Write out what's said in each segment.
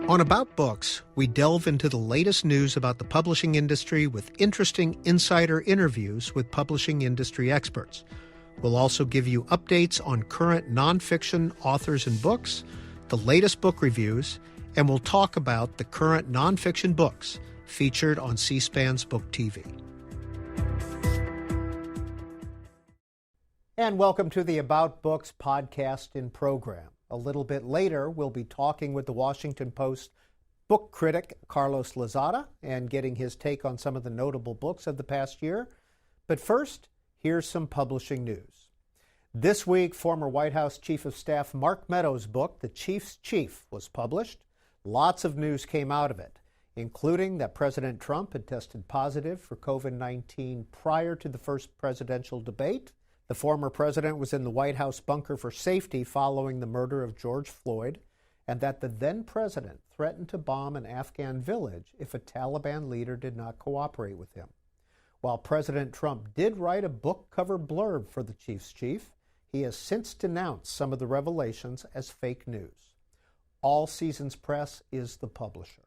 On About Books, we delve into the latest news about the publishing industry with interesting insider interviews with publishing industry experts. We'll also give you updates on current nonfiction authors and books, the latest book reviews, and we'll talk about the current nonfiction books featured on C-SPAN's Book TV. And welcome to the About Books podcast and program. A little bit later, we'll be talking with the Washington Post book critic Carlos Lozada and getting his take on some of the notable books of the past year. But first, here's some publishing news. This week, former White House Chief of Staff Mark Meadows' book, The Chief's Chief, was published. Lots of news came out of it, including that President Trump had tested positive for COVID-19 prior to the first presidential debate. The former president was in the White House bunker for safety following the murder of George Floyd, and that the then president threatened to bomb an Afghan village if a Taliban leader did not cooperate with him. While President Trump did write a book cover blurb for The Chief's Chief, he has since denounced some of the revelations as fake news. All Seasons Press is the publisher.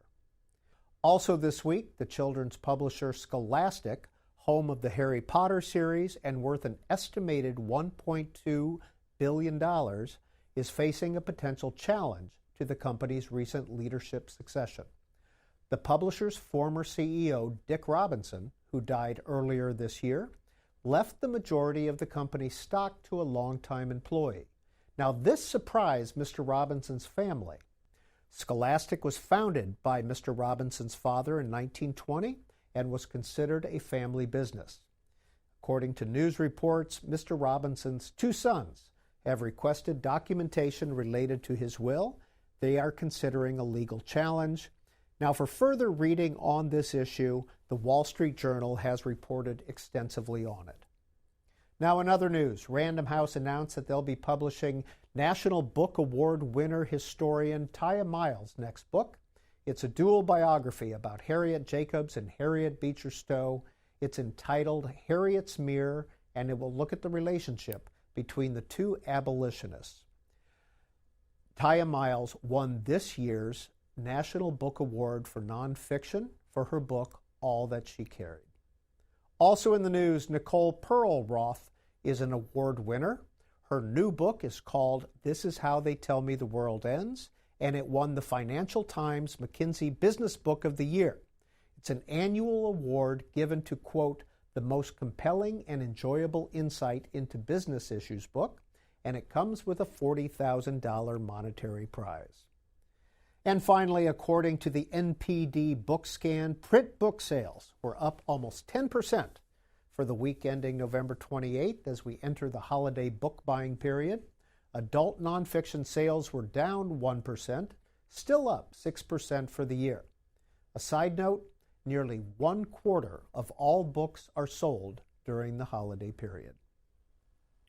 Also this week, the children's publisher Scholastic, home of the Harry Potter series and worth an estimated $1.2 billion, is facing a potential challenge to the company's recent leadership succession. The publisher's former CEO, Dick Robinson, who died earlier this year, left the majority of the company's stock to a longtime employee. Now, this surprised Mr. Robinson's family. Scholastic was founded by Mr. Robinson's father in 1920 and was considered a family business. According to news reports, Mr. Robinson's two sons have requested documentation related to his will. They are considering a legal challenge. Now, for further reading on this issue, the Wall Street Journal has reported extensively on it. Now, in other news, Random House announced that they'll be publishing National Book Award winner historian Taya Miles' next book. It's a dual biography about Harriet Jacobs and Harriet Beecher Stowe. It's entitled Harriet's Mirror, and it will look at the relationship between the two abolitionists. Taya Miles won this year's National Book Award for Nonfiction for her book, All That She Carried. Also in the news, Nicole Perlroth is an award winner. Her new book is called This Is How They Tell Me the World Ends, and it won the Financial Times McKinsey Business Book of the Year. It's an annual award given to, quote, the most compelling and enjoyable insight into business issues book, and it comes with a $40,000 monetary prize. And finally, according to the NPD BookScan, print book sales were up almost 10% for the week ending November 28th as we enter the holiday book buying period. Adult nonfiction sales were down 1%, still up 6% for the year. A side note, nearly 1/4 of all books are sold during the holiday period.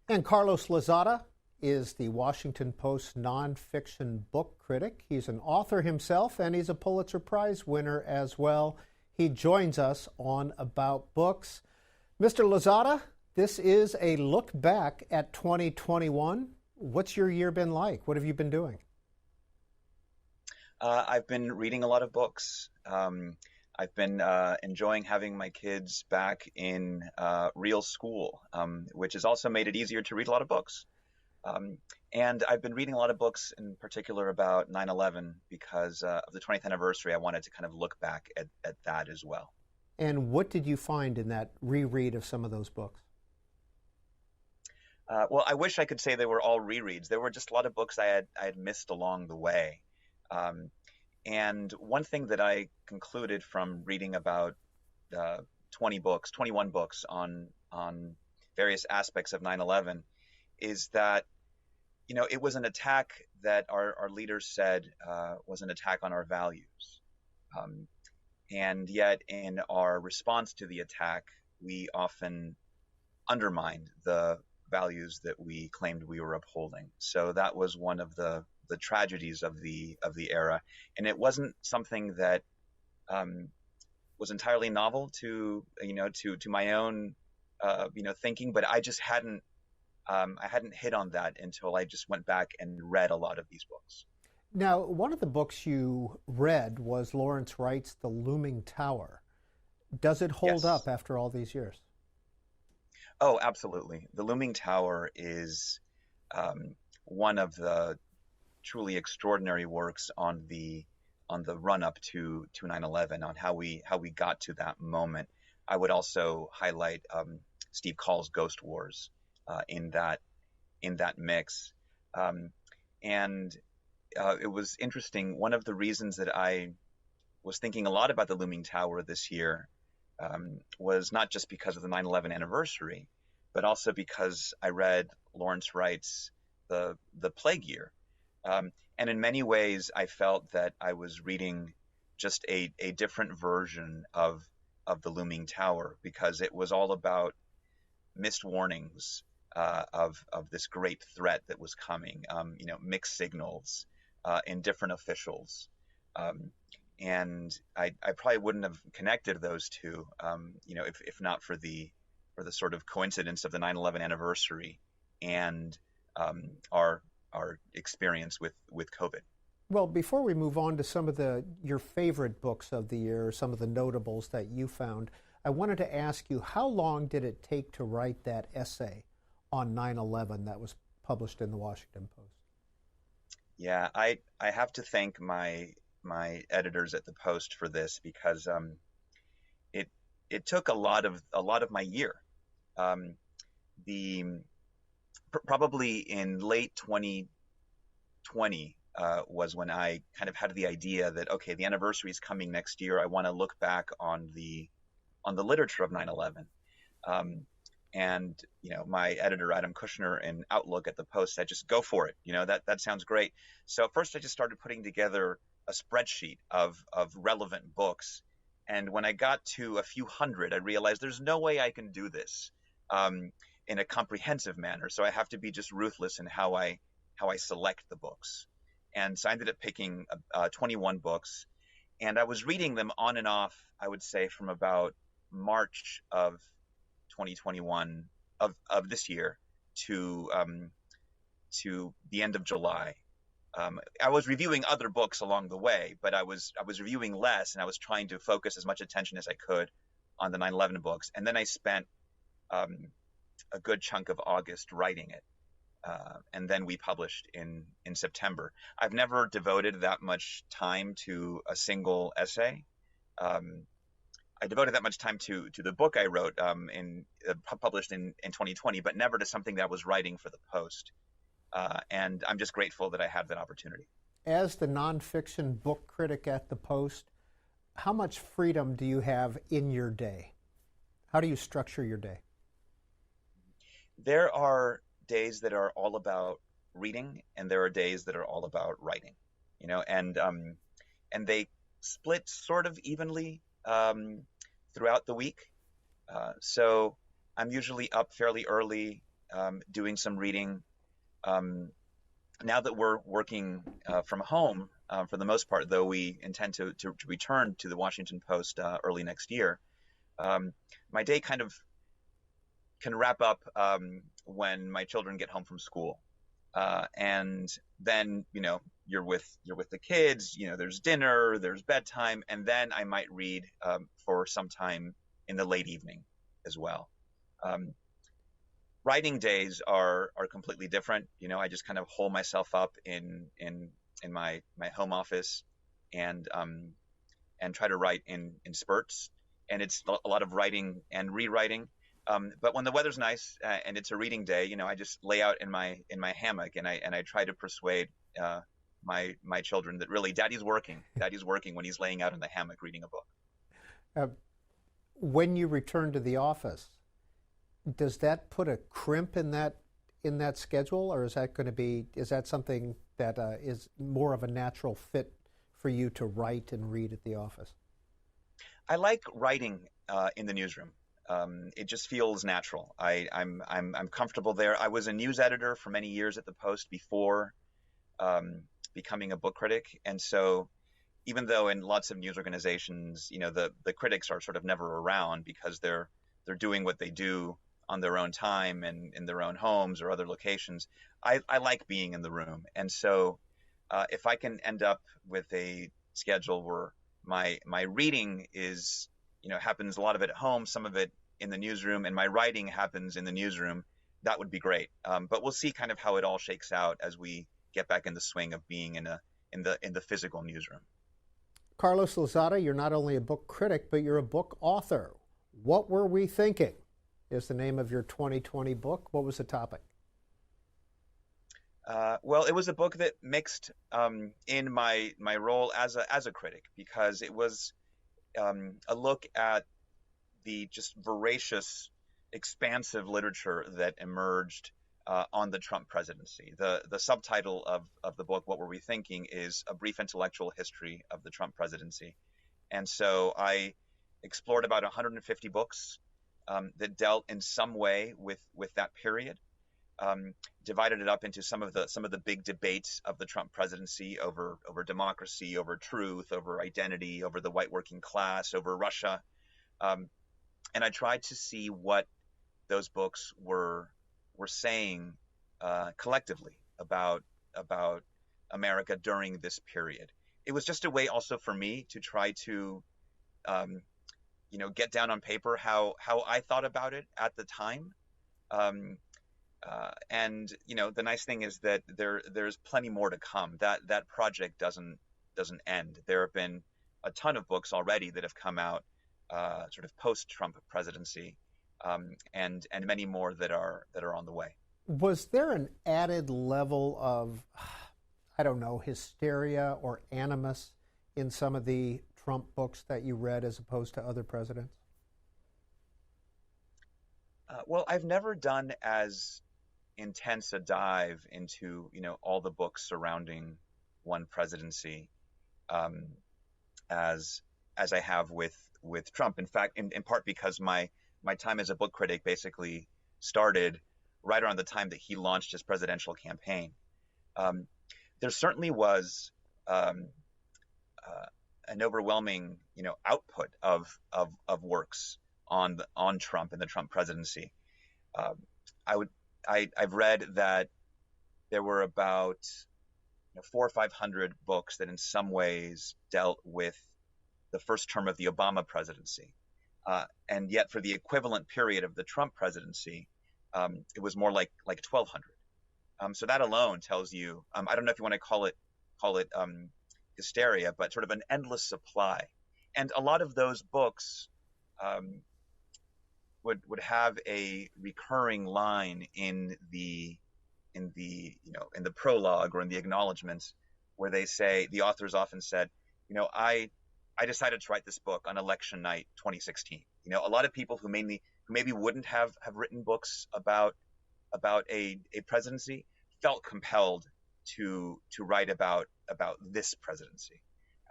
And Carlos Lozada is the Washington Post nonfiction book critic. He's an author himself, and he's a Pulitzer Prize winner as well. He joins us on About Books. Mr. Lozada, this is a look back at 2021. What's your year been like? What have you been doing? I've been reading a lot of books. I've been enjoying having my kids back in real school, which has also made it easier to read a lot of books. And I've been reading a lot of books in particular about 9/11 because of the 20th anniversary. I wanted to kind of look back at that as well. And what did you find in that reread of some of those books? Well, I wish I could say they were all rereads. There were just a lot of books I had missed along the way. And one thing that I concluded from reading about 21 books on various aspects of 9/11 is that, you know, it was an attack that our leaders said was an attack on our values. And yet in our response to the attack, we often undermined the values that we claimed we were upholding. So that was one of the tragedies of the era, and it wasn't something that was entirely novel to my own thinking, but I just hadn't hit on that until I just went back and read a lot of these books. Now, one of the books you read was Lawrence Wright's The Looming Tower. Does it hold Yes. up after all these years? Oh, absolutely. The Looming Tower is one of the truly extraordinary works on the run up to 9/11, on how we got to that moment. I would also highlight Steve Call's Ghost Wars in that mix, um, and it was interesting. One of the reasons that I was thinking a lot about the Looming Tower this year was not just because of the 9/11 anniversary, but also because I read Lawrence Wright's the Plague Year, and in many ways I felt that I was reading just a different version of the Looming Tower, because it was all about missed warnings of this great threat that was coming, mixed signals in different officials. Um, and I probably wouldn't have connected those two, if not for the sort of coincidence of the 9/11 anniversary and our experience with COVID. Well, before we move on to some of your favorite books of the year, some of the notables that you found, I wanted to ask you, how long did it take to write that essay on 9/11 that was published in the Washington Post? Yeah, I have to thank my editors at the Post for this, because it it took a lot of my year. Um, the Probably in late 2020 was when I kind of had the idea that, okay, the anniversary is coming next year. I want to look back on the literature of 9/11. Um, and my editor Adam Kushner in Outlook at the Post said, just go for it. That sounds great. So at first I just started putting together a spreadsheet of relevant books, and when I got to a few hundred, I realized there's no way I can do this um, in a comprehensive manner. So I have to be just ruthless in how I select the books. And so I ended up picking 21 books, and I was reading them on and off, I would say, from about March of 2021 of this year to the end of July. I was reviewing other books along the way, but I was reviewing less, and I was trying to focus as much attention as I could on the 9/11 books. And then I spent um, a good chunk of August writing it, and then we published in September. I've never devoted that much time to a single essay. Um, I devoted that much time to the book I wrote published in 2020, but never to something that I was writing for the Post. And I'm just grateful that I had that opportunity. As the nonfiction book critic at the Post, how much freedom do you have in your day? How do you structure your day? There are days that are all about reading, and there are days that are all about writing. And they split sort of evenly throughout the week. So I'm usually up fairly early, doing some reading. Um, Now that we're working from home, for the most part, though we intend to return to the Washington Post early next year, my day kind of can wrap up when my children get home from school. And then, you're with the kids, there's dinner, there's bedtime, and then I might read for some time in the late evening as well. Um, Writing days are completely different. I just kind of hole myself up in my home office, and try to write in spurts. And it's a lot of writing and rewriting. But when the weather's nice and it's a reading day, I just lay out in my hammock, and I try to persuade my children that really Daddy's working. Daddy's working when he's laying out in the hammock reading a book. Uh, when you return to the office, does that put a crimp in that schedule, or is that something that is more of a natural fit for you to write and read at the office? I like writing in the newsroom. It just feels natural. I'm comfortable there. I was a news editor for many years at the Post before becoming a book critic, and so even though in lots of news organizations, the critics are sort of never around because they're doing what they do on their own time and in their own homes or other locations, I like being in the room, and so if I can end up with a schedule where my reading is, happens a lot of it at home, some of it in the newsroom, and my writing happens in the newsroom, that would be great. But we'll see kind of how it all shakes out as we get back in the swing of being in the physical newsroom. Carlos Lozada, you're not only a book critic, but you're a book author. What Were We Thinking is the name of your 2020 book. What was the topic? Well, it was a book that mixed in my role as a critic, because it was a look at the just voracious, expansive literature that emerged on the Trump presidency. The subtitle of the book, What Were We Thinking, is A Brief Intellectual History of the Trump Presidency. And so I explored about 150 books that dealt in some way with that period. Divided it up into some of the big debates of the Trump presidency over democracy, over truth, over identity, over the white working class, over Russia, and I tried to see what those books were saying collectively about America during this period. It was just a way also for me to try to get down on paper how I thought about it at the time. And the nice thing is that there's plenty more to come. That project doesn't end. There have been a ton of books already that have come out sort of post-Trump presidency, and many more that are on the way. Was there an added level of, I don't know, hysteria or animus in some of the Trump books that you read as opposed to other presidents? Well, I've never done as intense a dive into all the books surrounding one presidency as I have with Trump. In fact, in part because my time as a book critic basically started right around the time that he launched his presidential campaign. There certainly was an overwhelming output of works on Trump and the Trump presidency. I've read that there were about 400 or 500 books that in some ways dealt with the first term of the Obama presidency. And yet for the equivalent period of the Trump presidency, it was more like 1,200. So that alone tells you, I don't know if you want to call it hysteria, but sort of an endless supply. And a lot of those books would have a recurring line in the prologue or in the acknowledgments, where they say, the authors often said, I decided to write this book on election night 2016. A lot of people who maybe wouldn't have written books about a presidency felt compelled to write about this presidency.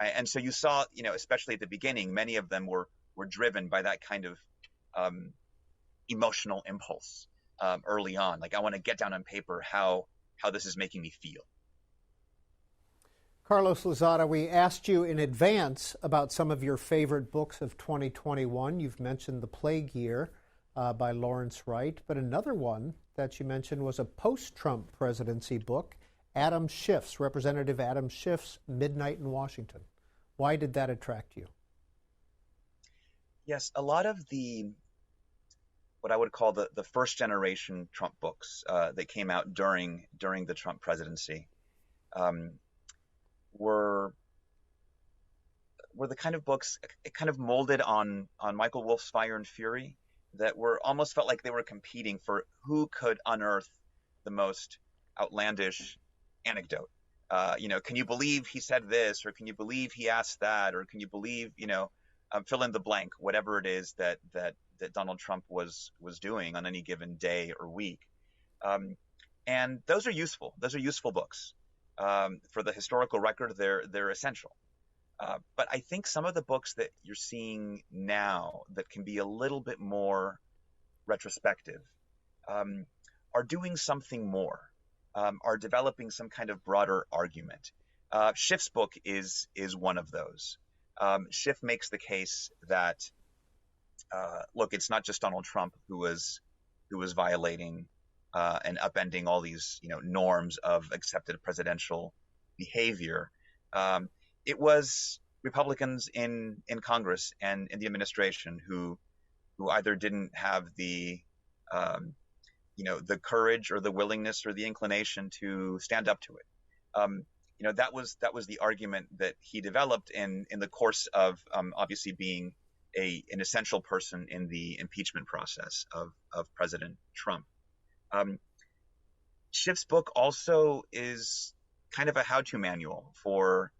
And so you saw, especially at the beginning, many of them were driven by that kind of emotional impulse early on. Like, I want to get down on paper how this is making me feel. Carlos Lozada, we asked you in advance about some of your favorite books of 2021. You've mentioned The Plague Year by Lawrence Wright, but another one that you mentioned was a post-Trump presidency book, Representative Adam Schiff's Midnight in Washington. Why did that attract you? Yes, a lot of what I would call the first generation Trump books that came out during the Trump presidency were the kind of books kind of molded on Michael Wolff's Fire and Fury, that almost felt like they were competing for who could unearth the most outlandish anecdote. Can you believe he said this, or can you believe he asked that, or can you believe, fill in the blank, whatever it is that Donald Trump was doing on any given day or week. And those are useful. Those are useful books. For the historical record, they're essential. But I think some of the books that you're seeing now that can be a little bit more retrospective are doing something more, are developing some kind of broader argument. Schiff's book is one of those. Schiff makes the case that look, it's not just Donald Trump who was violating and upending all these norms of accepted presidential behavior. Um, it was Republicans in Congress and in the administration who either didn't have um, the courage or the willingness or the inclination to stand up to it. Um, that was the argument that he developed in the course of obviously being an essential person in the impeachment process of President Trump. Um, Schiff's book also is kind of a how-to manual for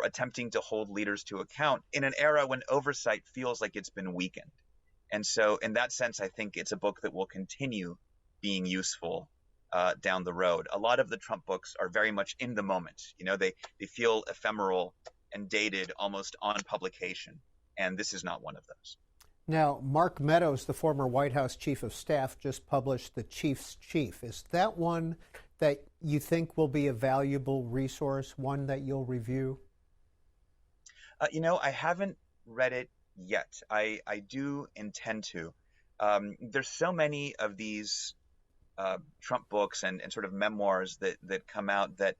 attempting to hold leaders to account in an era when oversight feels like it's been weakened. And so, in that sense, I think it's a book that will continue being useful down the road. A lot of the Trump books are very much in the moment. They feel ephemeral and dated almost on publication, and this is not one of those. Now, Mark Meadows, the former White House chief of staff, just published The Chief's Chief. Is that one that you think will be a valuable resource, one that you'll review? I haven't read it yet. I do intend to. There's so many of these Trump books and sort of memoirs that come out that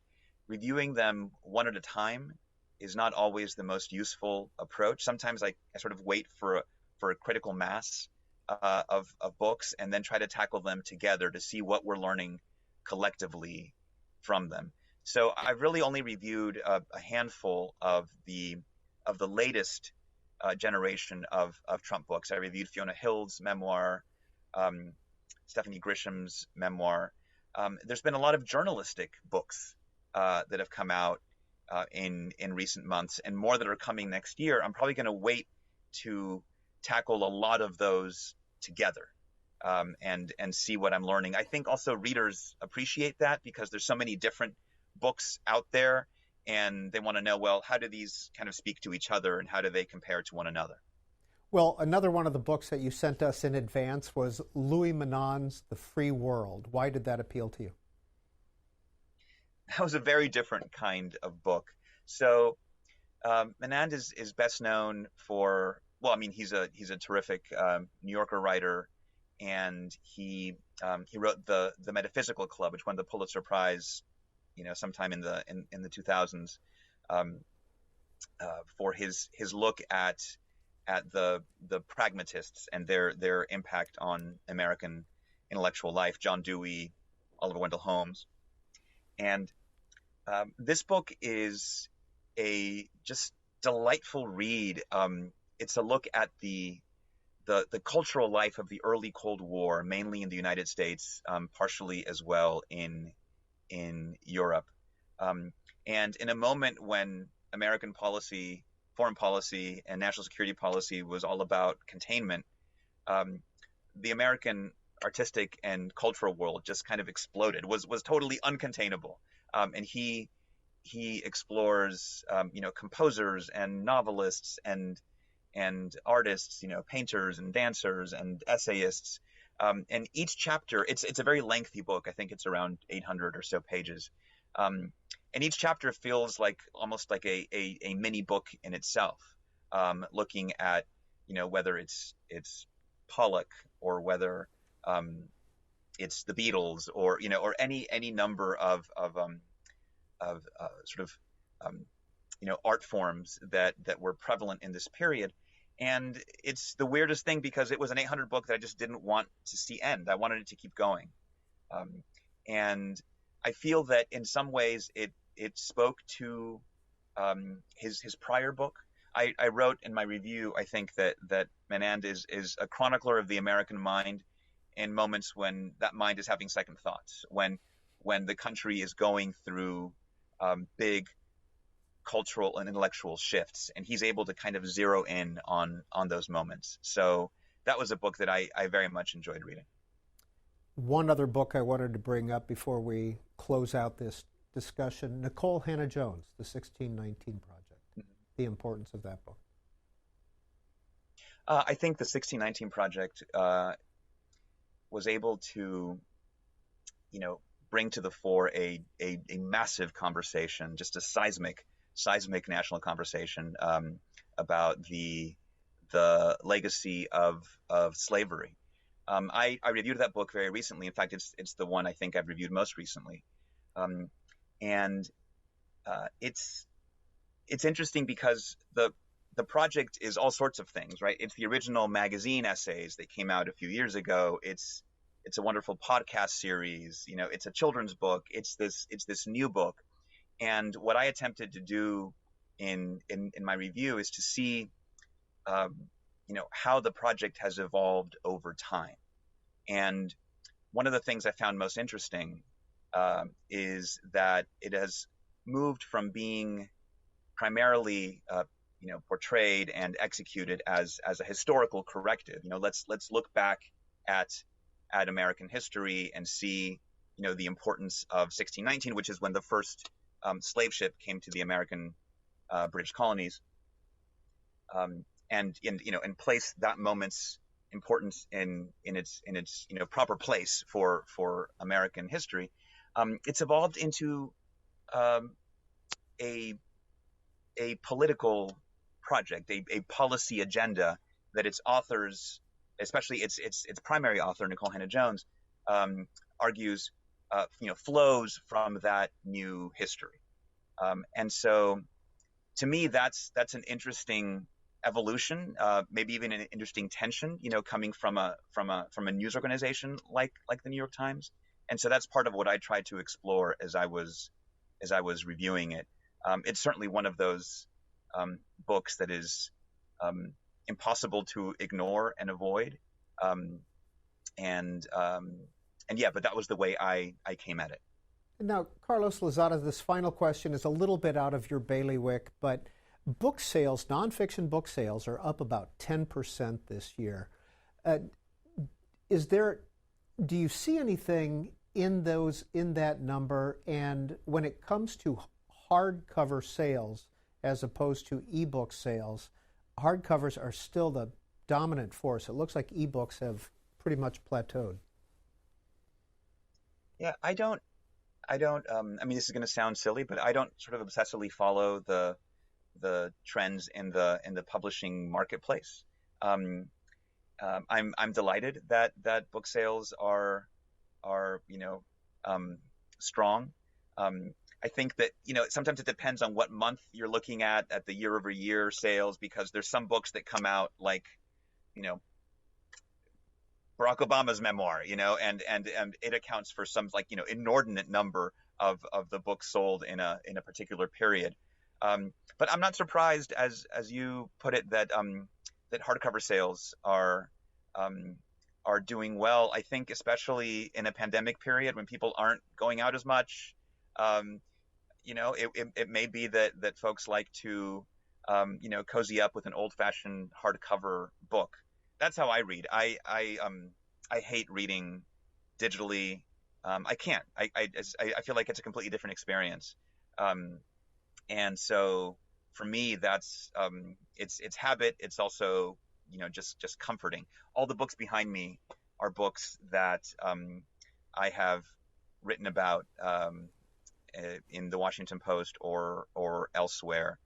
reviewing them one at a time is not always the most useful approach. Sometimes I sort of wait for a critical mass of books and then try to tackle them together to see what we're learning collectively from them. So I've really only reviewed a handful of the latest generation of Trump books. I reviewed Fiona Hill's memoir, Stephanie Grisham's memoir. There's been a lot of journalistic books that have come out in recent months, and more that are coming next year. I'm probably going to wait to tackle a lot of those together and see what I'm learning. I think also readers appreciate that because there's so many different books out there, and they want to know, well, how do these kind of speak to each other and how do they compare to one another? Well, another one of the books that you sent us in advance was Louis Menand's The Free World. Why did that appeal to you? That was a very different kind of book. So Menand is best known for, well, I mean, he's a terrific New Yorker writer, and he wrote the Metaphysical Club, which won the Pulitzer Prize, sometime in the 2000s, for his look at the pragmatists and their impact on American intellectual life. John Dewey, Oliver Wendell Holmes, and this book is a just delightful read. It's a look at the cultural life of the early Cold War, mainly in the United States, partially as well in Europe, and in a moment when American policy, foreign policy, and national security policy was all about containment, the American artistic and cultural world just kind of exploded, was totally uncontainable, and he explores composers and novelists and artists, painters and dancers and essayists. And each chapter, it's a very lengthy book. I think it's around 800 or so pages. And each chapter feels like almost like a mini book in itself, looking at, whether it's Pollock or whether it's the Beatles or any number of sort of art forms that were prevalent in this period. And it's the weirdest thing because it was an 800 book that I just didn't want to see end. I wanted it to keep going. And I feel that in some ways it spoke to his prior book. I wrote in my review, I think that Menand is a chronicler of the American mind in moments when that mind is having second thoughts, when the country is going through big cultural and intellectual shifts, and he's able to kind of zero in on those moments. So that was a book that I very much enjoyed reading. One other book I wanted to bring up before we close out this discussion, Nicole Hannah-Jones, The 1619 Project, the importance of that book. I think The 1619 Project was able to, bring to the fore a massive conversation, just a seismic national conversation about the legacy of slavery. I reviewed that book very recently. In fact, it's the one I think I've reviewed most recently. And It's interesting because the project is all sorts of things, right? It's the original magazine essays that came out a few years ago. It's a wonderful podcast series. It's a children's book. It's this new book. And what I attempted to do in my review is to see, how the project has evolved over time. And one of the things I found most interesting is that it has moved from being primarily, portrayed and executed as a historical corrective. Let's look back at American history and see, the importance of 1619, which is when the first slave ship came to the American British colonies, and place that moment's importance in its proper place for American history. It's evolved into a political project, a policy agenda that its authors, especially its primary author, Nicole Hannah-Jones, argues flows from that new history. And so to me, that's an interesting evolution, maybe even an interesting tension, coming from a news organization like the New York Times. And so that's part of what I tried to explore as I was reviewing it. It's certainly one of those books that is impossible to ignore and avoid. But that was the way I came at it. Now, Carlos Lozada, this final question is a little bit out of your bailiwick, but book sales, nonfiction book sales, are up about 10% this year. Do you see anything in that number? And when it comes to hardcover sales as opposed to ebook sales, hardcovers are still the dominant force. It looks like ebooks have pretty much plateaued. Yeah, I don't. This is going to sound silly, but I don't sort of obsessively follow the trends in the publishing marketplace. I'm delighted that book sales are strong. I think that sometimes it depends on what month you're looking at the year-over-year sales, because there's some books that come out like Barack Obama's memoir, and it accounts for some inordinate number of the books sold in a particular period. But I'm not surprised, as you put it, that hardcover sales are doing well. I think especially in a pandemic period when people aren't going out as much, it may be that folks like to cozy up with an old-fashioned hardcover book. That's how I read. I hate reading digitally. I can't. I feel like it's a completely different experience. And so for me, that's it's habit. It's also just comforting. All the books behind me are books that I have written about in the Washington Post or elsewhere,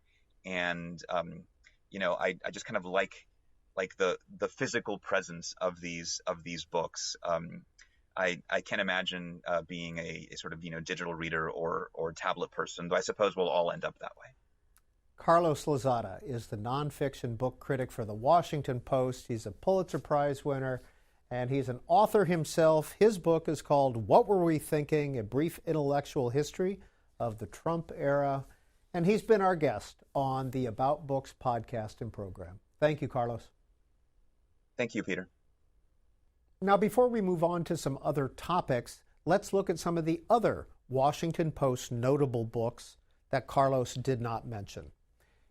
and I just kind of like the physical presence of these books. I can't imagine being a sort of digital reader or tablet person, though I suppose we'll all end up that way. Carlos Lozada is the nonfiction book critic for the Washington Post. He's a Pulitzer Prize winner, and he's an author himself. His book is called What Were We Thinking? A Brief Intellectual History of the Trump Era. And he's been our guest on the About Books podcast and program. Thank you, Carlos. Thank you, Peter. Now, before we move on to some other topics, let's look at some of the other Washington Post notable books that Carlos did not mention.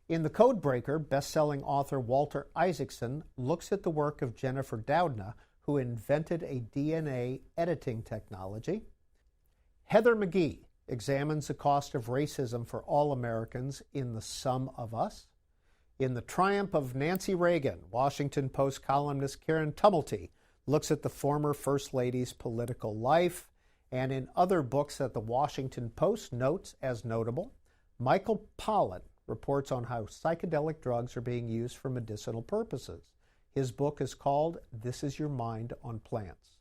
In The Codebreaker, best-selling author Walter Isaacson looks at the work of Jennifer Doudna, who invented a DNA editing technology. Heather McGhee examines the cost of racism for all Americans in The Sum of Us. In The Triumph of Nancy Reagan, Washington Post columnist Karen Tumulty looks at the former First Lady's political life. And in other books that the Washington Post notes as notable, Michael Pollan reports on how psychedelic drugs are being used for medicinal purposes. His book is called This Is Your Mind on Plants.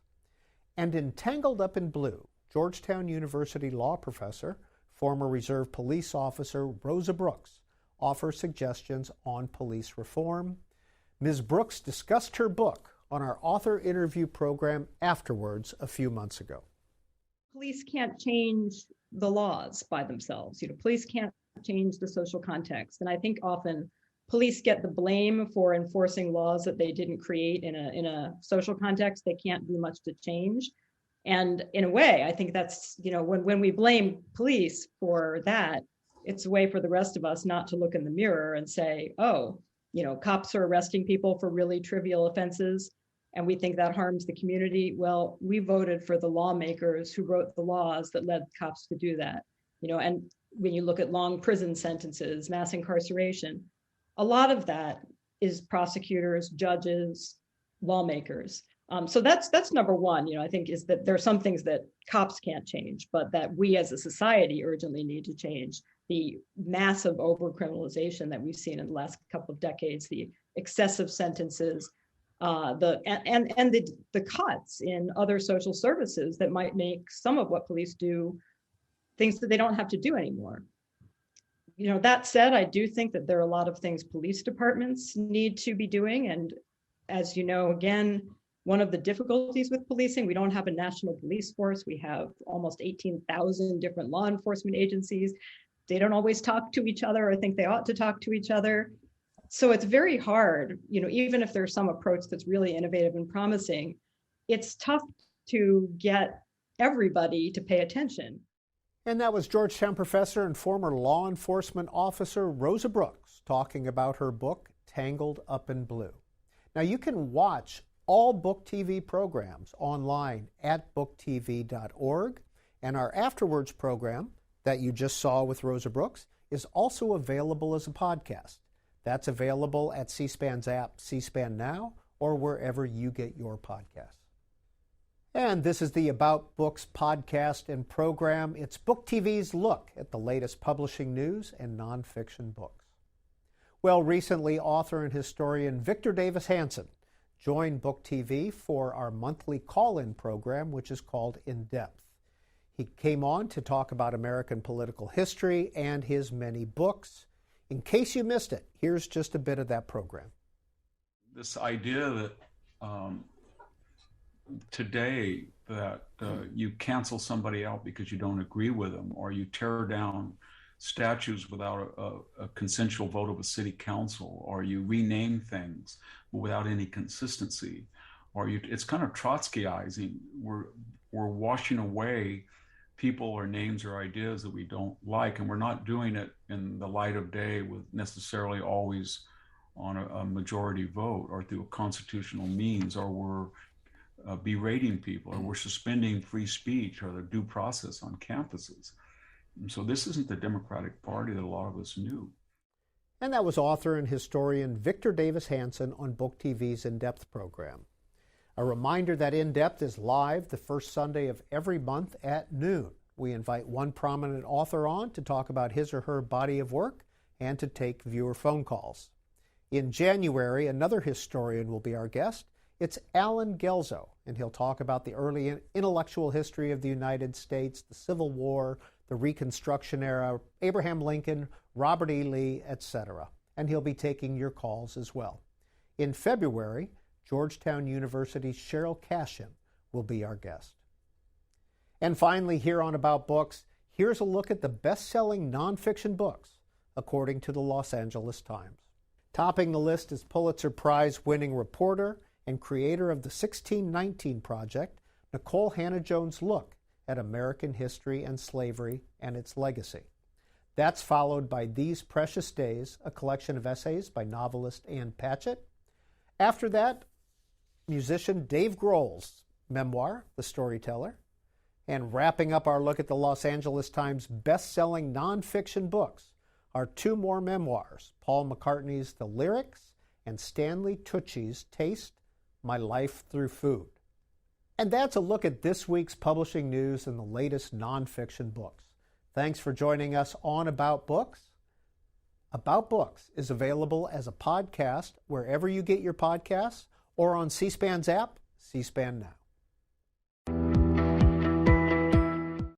And in Tangled Up in Blue, Georgetown University law professor former Reserve Police officer Rosa Brooks offers suggestions on police reform. Ms. Brooks discussed her book on our author interview program Afterwards a few months ago. Police can't change the laws by themselves. Police can't change the social context. And I think often police get the blame for enforcing laws that they didn't create in a social context. They can't do much to change. And in a way, I think that's, when we blame police for that, it's a way for the rest of us not to look in the mirror and say, oh, cops are arresting people for really trivial offenses, and we think that harms the community. Well, we voted for the lawmakers who wrote the laws that led cops to do that. And when you look at long prison sentences, mass incarceration, a lot of that is prosecutors, judges, lawmakers. So that's number one, I think, is that there are some things that cops can't change, but that we as a society urgently need to change. The massive overcriminalization that we've seen in the last couple of decades, the excessive sentences, the cuts in other social services that might make some of what police do things that they don't have to do anymore. That said, I do think that there are a lot of things police departments need to be doing. And as you know, again, one of the difficulties with policing, we don't have a national police force. We have almost 18,000 different law enforcement agencies. They don't always talk to each other or think they ought to talk to each other. So it's very hard, even if there's some approach that's really innovative and promising, it's tough to get everybody to pay attention. And that was Georgetown professor and former law enforcement officer Rosa Brooks talking about her book, Tangled Up in Blue. Now, you can watch all Book TV programs online at booktv.org, and our Afterwards program that you just saw with Rosa Brooks is also available as a podcast. That's available at C-SPAN's app, C-SPAN Now, or wherever you get your podcasts. And this is the About Books podcast and program. It's Book TV's look at the latest publishing news and nonfiction books. Well, recently, author and historian Victor Davis Hanson joined Book TV for our monthly call-in program, which is called In Depth. He came on to talk about American political history and his many books. In case you missed it, here's just a bit of that program. This idea that today that you cancel somebody out because you don't agree with them, or you tear down statues without a consensual vote of a city council, or you rename things without any consistency, or it's kind of Trotskyizing. We're washing away people or names or ideas that we don't like, and we're not doing it in the light of day with necessarily always on a majority vote or through a constitutional means, or we're berating people, or we're suspending free speech or the due process on campuses. And so this isn't the Democratic Party that a lot of us knew. And that was author and historian Victor Davis Hanson on Book TV's In Depth program. A reminder that In Depth is live the first Sunday of every month at noon. We invite one prominent author on to talk about his or her body of work and to take viewer phone calls. In January, another historian will be our guest. It's Alan Gelzo, and he'll talk about the early intellectual history of the United States, the Civil War, the Reconstruction era, Abraham Lincoln, Robert E. Lee, etc. And he'll be taking your calls as well. In February, Georgetown University's Cheryl Cashin will be our guest. And finally, here on About Books, here's a look at the best-selling nonfiction books, according to the Los Angeles Times. Topping the list is Pulitzer Prize-winning reporter and creator of the 1619 Project, Nicole Hannah-Jones' look at American history and slavery and its legacy. That's followed by These Precious Days, a collection of essays by novelist Ann Patchett. After that, musician Dave Grohl's memoir, The Storyteller. And wrapping up our look at the Los Angeles Times best-selling nonfiction books are two more memoirs, Paul McCartney's The Lyrics and Stanley Tucci's Taste, My Life Through Food. And that's a look at this week's publishing news and the latest nonfiction books. Thanks for joining us on About Books. About Books is available as a podcast wherever you get your podcasts or on C-SPAN's app, C-SPAN Now.